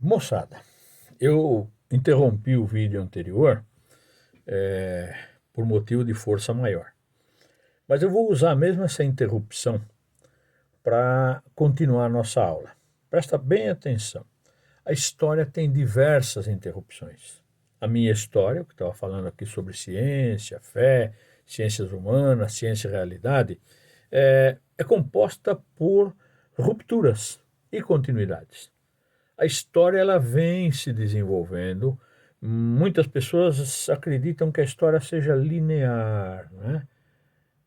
Moçada, eu interrompi o vídeo anterior por motivo de força maior. Mas eu vou usar mesmo essa interrupção para continuar a nossa aula. Presta bem atenção. A história tem diversas interrupções. A minha história, que estava falando aqui sobre ciência, fé, ciências humanas, ciência e realidade, é composta por rupturas e continuidades. A história ela vem se desenvolvendo. Muitas pessoas acreditam que a história seja linear, né?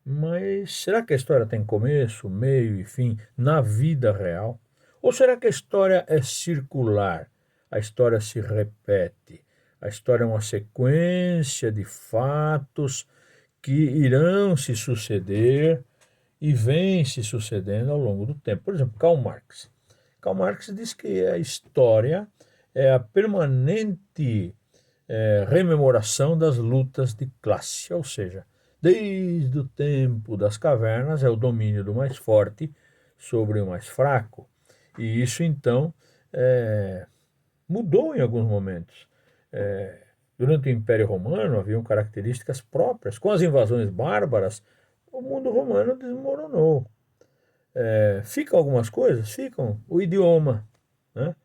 Mas será que a história tem começo, meio e fim na vida real? Ou será que a história é circular? A história se repete. A história é uma sequência de fatos que irão se suceder e vêm se sucedendo ao longo do tempo. Por exemplo, Karl Marx. Karl Marx diz que a história é a permanente rememoração das lutas de classe, ou seja, desde o tempo das cavernas é o domínio do mais forte sobre o mais fraco. E isso então mudou em alguns momentos. Durante o Império Romano haviam características próprias. Com as invasões bárbaras, o mundo romano desmoronou. Ficam algumas coisas? Ficam. O idioma, né?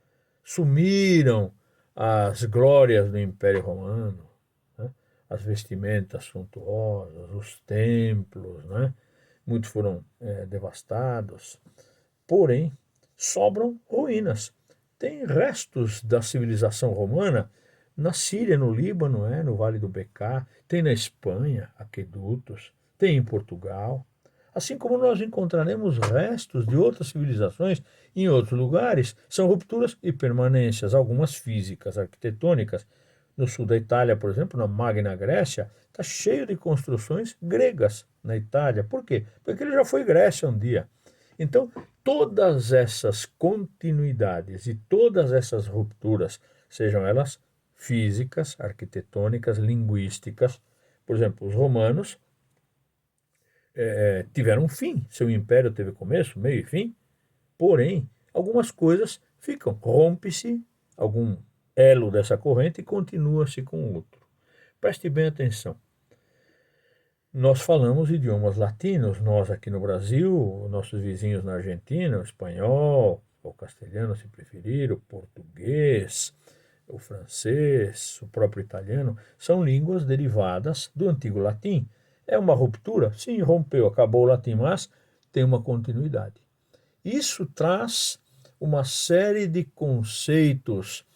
Sumiram as glórias do Império Romano, né? As vestimentas suntuosas, os templos, né? Muitos foram devastados. Porém, sobram ruínas. Tem restos da civilização romana na Síria, no Líbano, no Vale do Beká, tem na Espanha, aquedutos, tem em Portugal. Assim como nós encontraremos restos de outras civilizações em outros lugares, são rupturas e permanências, algumas físicas, arquitetônicas. No sul da Itália, por exemplo, na Magna Grécia, está cheio de construções gregas na Itália. Por quê? Porque ele já foi Grécia um dia. Então, todas essas continuidades e todas essas rupturas, sejam elas físicas, arquitetônicas, linguísticas, por exemplo, os romanos tiveram um fim, seu império teve começo, meio e fim, porém, algumas coisas ficam, rompe-se algum elo dessa corrente e continua-se com outro. Preste bem atenção. Nós falamos idiomas latinos, nós aqui no Brasil, nossos vizinhos na Argentina, o espanhol, o castelhano, se preferir, o português, o francês, o próprio italiano, são línguas derivadas do antigo latim. É uma ruptura? Sim, rompeu, acabou o latim, mas tem uma continuidade. Isso traz uma série de conceitos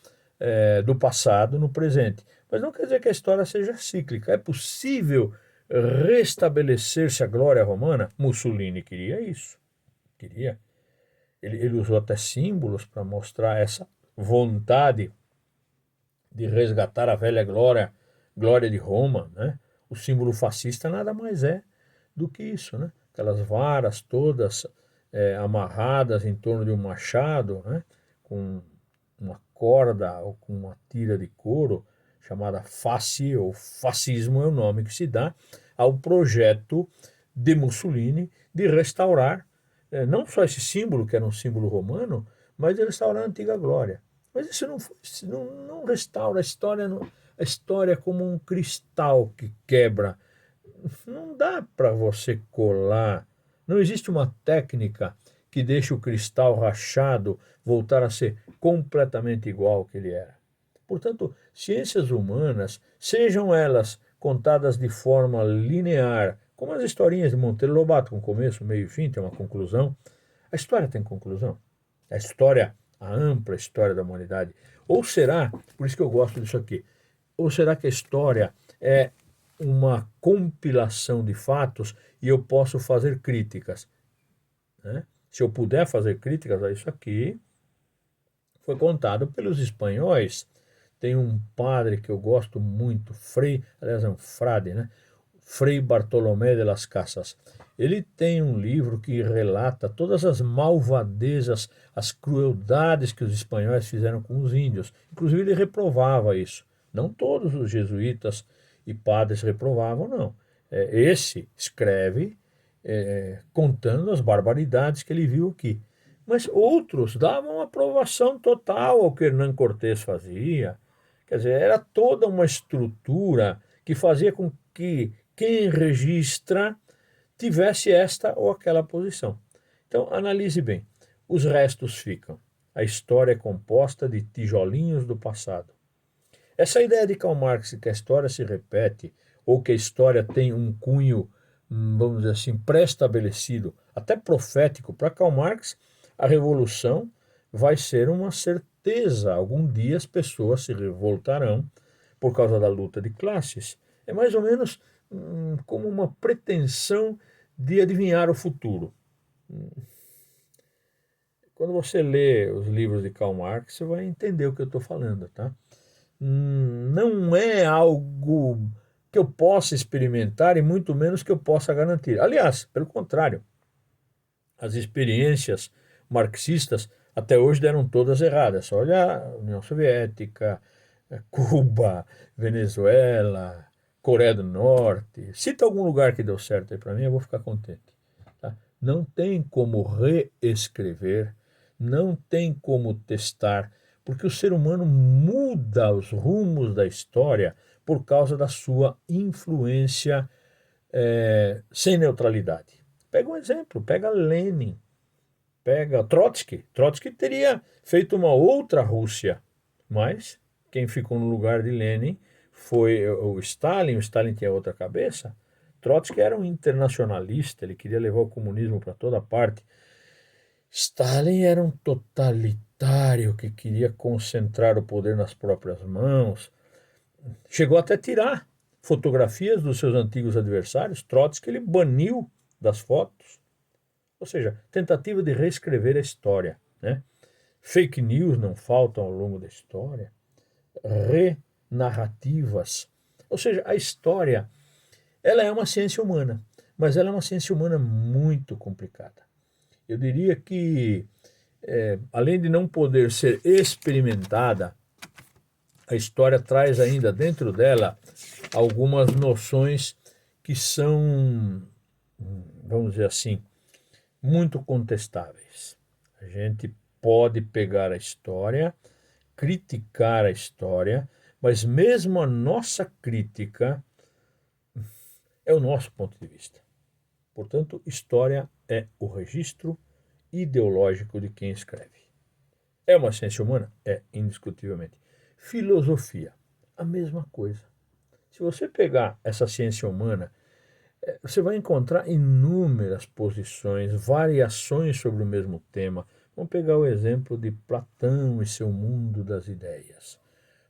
do passado no presente. Mas não quer dizer que a história seja cíclica. É possível restabelecer-se a glória romana? Mussolini queria isso. Queria. Ele usou até símbolos para mostrar essa vontade de resgatar a velha glória, glória de Roma, né? O símbolo fascista nada mais é do que isso, né? Aquelas varas todas amarradas em torno de um machado, né? Com uma corda ou com uma tira de couro, chamada fasci ou fascismo é o nome que se dá ao projeto de Mussolini de restaurar não só esse símbolo, que era um símbolo romano, mas de restaurar a antiga glória. Mas isso não restaura a história como um cristal que quebra. Não dá para você colar. Não existe uma técnica que deixe o cristal rachado voltar a ser completamente igual ao que ele era. Portanto, ciências humanas, sejam elas contadas de forma linear, como as historinhas de Monteiro Lobato, com começo, meio e fim, tem uma conclusão. A história tem conclusão. A história, a ampla história da humanidade. Ou será, por isso que eu gosto disso aqui, ou será que a história é uma compilação de fatos e eu posso fazer críticas, né? Se eu puder fazer críticas a isso aqui, foi contado pelos espanhóis. Tem um padre que eu gosto muito, Frei, aliás, é um frade, né? Frei Bartolomé de las Casas. Ele tem um livro que relata todas as malvadezas, as crueldades que os espanhóis fizeram com os índios. Inclusive, ele reprovava isso. Não todos os jesuítas e padres reprovavam, não. Esse escreve contando as barbaridades que ele viu aqui. Mas outros davam aprovação total ao que Hernán Cortés fazia. Quer dizer, era toda uma estrutura que fazia com que quem registra tivesse esta ou aquela posição. Então, analise bem. Os restos ficam. A história é composta de tijolinhos do passado. Essa ideia de Karl Marx de que a história se repete ou que a história tem um cunho, vamos dizer assim, pré-estabelecido, até profético para Karl Marx, a revolução vai ser uma certeza. Algum dia as pessoas se revoltarão por causa da luta de classes. É mais ou menos como uma pretensão de adivinhar o futuro. Quando você lê os livros de Karl Marx, você vai entender o que eu estou falando, tá? Não é algo que eu possa experimentar e muito menos que eu possa garantir. Aliás, pelo contrário, as experiências marxistas até hoje deram todas erradas. Olha a União Soviética, Cuba, Venezuela, Coreia do Norte. Cita algum lugar que deu certo aí para mim, eu vou ficar contente. Tá? Não tem como reescrever, não tem como testar, porque o ser humano muda os rumos da história por causa da sua influência sem neutralidade. Pega um exemplo, pega Lenin, pega Trotsky. Trotsky teria feito uma outra Rússia, mas quem ficou no lugar de Lenin foi o Stalin tinha outra cabeça. Trotsky era um internacionalista, ele queria levar o comunismo para toda parte. Stalin era um totalitário que queria concentrar o poder nas próprias mãos. Chegou até a tirar fotografias dos seus antigos adversários. Trotsky ele baniu das fotos. Ou seja, tentativa de reescrever a história, né? Fake news não faltam ao longo da história. Renarrativas. Ou seja, a história ela é uma ciência humana, mas ela é uma ciência humana muito complicada. Eu diria que, além de não poder ser experimentada, a história traz ainda dentro dela algumas noções que são, vamos dizer assim, muito contestáveis. A gente pode pegar a história, criticar a história, mas mesmo a nossa crítica é o nosso ponto de vista. Portanto, história é o registro ideológico de quem escreve. É uma ciência humana? É, indiscutivelmente. Filosofia, a mesma coisa. Se você pegar essa ciência humana, você vai encontrar inúmeras posições, variações sobre o mesmo tema. Vamos pegar o exemplo de Platão e seu mundo das ideias.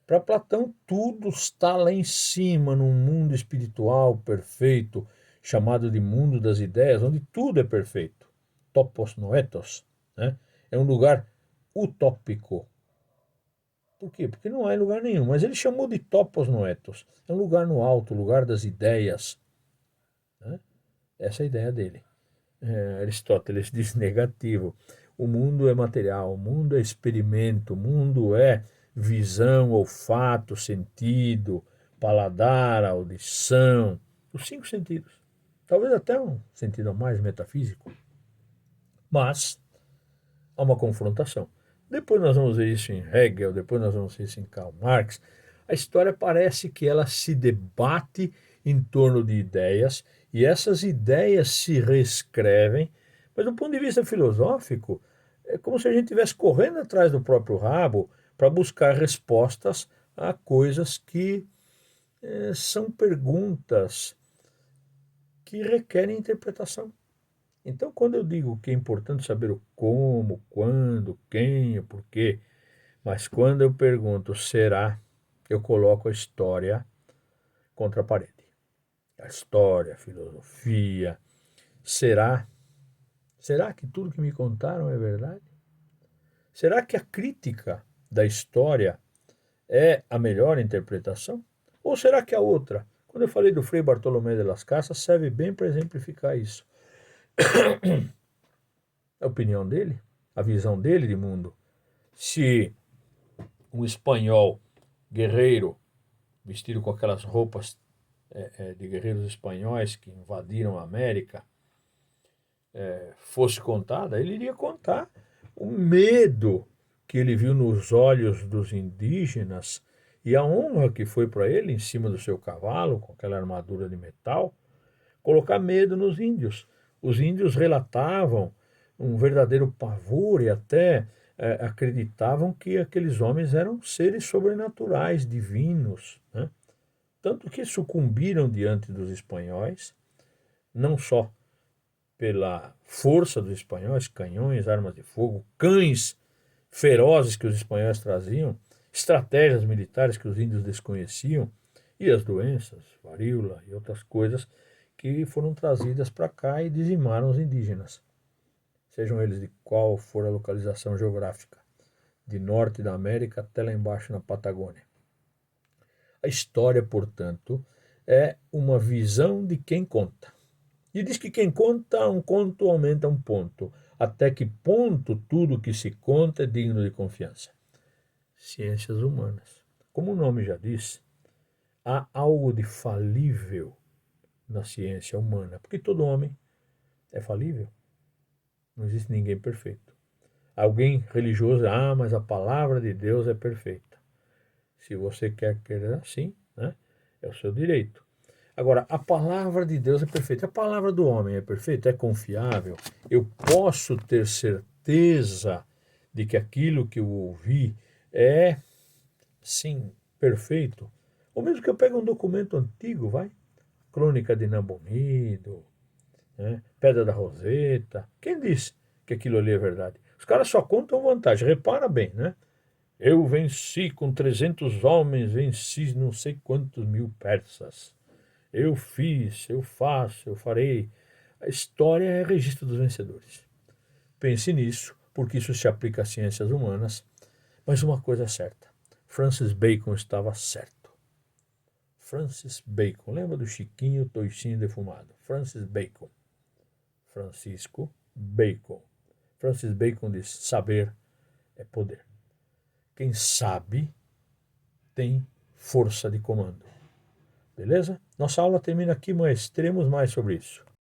Para Platão, tudo está lá em cima, num mundo espiritual perfeito, chamado de mundo das ideias, onde tudo é perfeito. Topos noetos, né? É um lugar utópico. Por quê? Porque não há em lugar nenhum, mas ele chamou de topos noetos. É um lugar no alto, lugar das ideias. Né? Essa é a ideia dele. Aristóteles diz negativo. O mundo é material, o mundo é experimento, o mundo é visão, olfato, sentido, paladar, audição, os 5 sentidos. Talvez até um sentido mais metafísico. Mas há uma confrontação. Depois nós vamos ver isso em Hegel, depois nós vamos ver isso em Karl Marx. A história parece que ela se debate em torno de ideias e essas ideias se reescrevem, mas do ponto de vista filosófico, é como se a gente estivesse correndo atrás do próprio rabo para buscar respostas a coisas que são perguntas que requerem interpretação. Então, quando eu digo que é importante saber o como, quando, quem, o porquê, mas quando eu pergunto será, eu coloco a história contra a parede. A história, a filosofia, será? Será que tudo que me contaram é verdade? Será que a crítica da história é a melhor interpretação? Ou será que a outra? Quando eu falei do Frei Bartolomé de las Casas, serve bem para exemplificar isso. A opinião dele, a visão dele de mundo. Se um espanhol guerreiro, vestido com aquelas roupas de guerreiros espanhóis que invadiram a América, fosse contada, ele iria contar o medo que ele viu nos olhos dos indígenas e a honra que foi para ele em cima do seu cavalo, com aquela armadura de metal, colocar medo nos índios. Os índios relatavam um verdadeiro pavor e até acreditavam que aqueles homens eram seres sobrenaturais, divinos, né? Tanto que sucumbiram diante dos espanhóis, não só pela força dos espanhóis, canhões, armas de fogo, cães ferozes que os espanhóis traziam, estratégias militares que os índios desconheciam e as doenças, varíola e outras coisas que foram trazidas para cá e dizimaram os indígenas, sejam eles de qual for a localização geográfica, de norte da América até lá embaixo na Patagônia. A história, portanto, é uma visão de quem conta. E diz que quem conta um conto aumenta um ponto. Até que ponto tudo que se conta é digno de confiança? Ciências humanas. Como o nome já diz, há algo de falível na ciência humana, porque todo homem é falível. Não existe ninguém perfeito. Alguém religioso, mas a palavra de Deus é perfeita. Se você quer querer assim, né, é o seu direito. Agora, a palavra de Deus é perfeita. A palavra do homem é perfeita, é confiável. Eu posso ter certeza de que aquilo que eu ouvi é, sim, perfeito. Ou mesmo que eu pegue um documento antigo, vai? Crônica de Nabonido, né? Pedra da Roseta. Quem disse que aquilo ali é verdade? Os caras só contam vantagem. Repara bem, né? Eu venci com 300 homens, venci não sei quantos mil persas. Eu fiz, eu faço, eu farei. A história é registro dos vencedores. Pense nisso, porque isso se aplica às ciências humanas. Mas uma coisa é certa: Francis Bacon estava certo. Francis Bacon, lembra do Chiquinho Toicinho defumado? Francis Bacon. Francisco Bacon. Francis Bacon diz: saber é poder. Quem sabe tem força de comando. Beleza? Nossa aula termina aqui, mas teremos mais sobre isso.